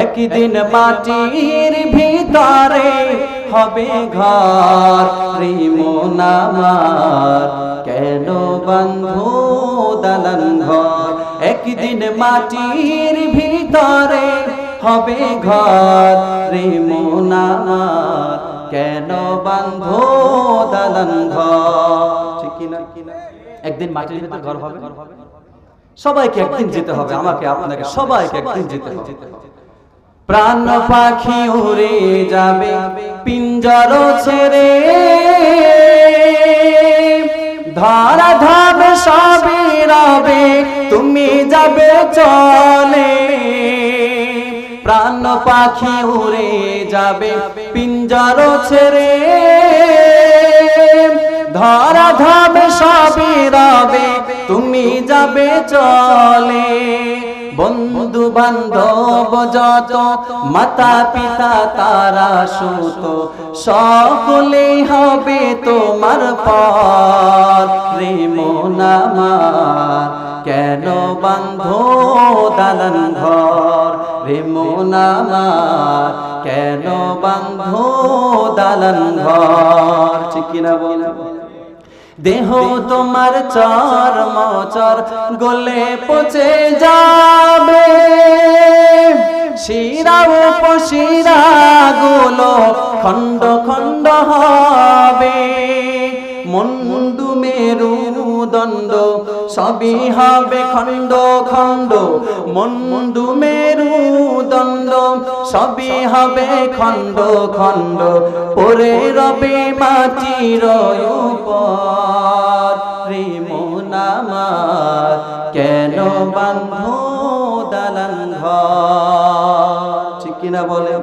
একদিন মাটির ভিতরে হবে ঘর রে মন আমার, কেন বাঁধো দালান ঘর। একদিন মাটির ভিতরে হবে ঘর রে মন আমার, কেন বাঁধো দালান ঘর। ঠিক কিনা? একদিন মাটির ভিতরে ঘর হবে, সবাইকে একদিন যেতে হবে, আমাকে আপনাকে সবাইকে একদিন যেতে হবে। প্রাণ পাখি উড়ে যাবে পিঞ্জর ছেড়ে, ধরা ধাবে সবে রবে তুমি যাবে চলে। প্রাণ পাখি উড়ে যাবে পিঞ্জর ছেড়ে, ধরা ধাবে সবে রবে তুমি যাবে চলে। বন্ধু বান্ধব যত মাতা পিতা তারা সুত, সকলেই হবে তোমার পর রে মন আমার, কেন বাঁধো দালান ঘর রে মন আমার, কেন বাঁধো দালান ঘর। ঠিক কিনা বলে? দেহ তোমার চর্ম চর গলে পচে যাবে, শিরা উপশিরা গুলো খণ্ড খণ্ড হবে। মুন্ডু মেরুদণ্ড সবই হবে খণ্ড খণ্ড, মুন্ডু মেরুদণ্ড সবই হবে খণ্ড খণ্ড, পড়ে রবে মাটির উপর রে মন আমার, কেন বাঁধো দালান ঘর। ঠিক কিনা বলে?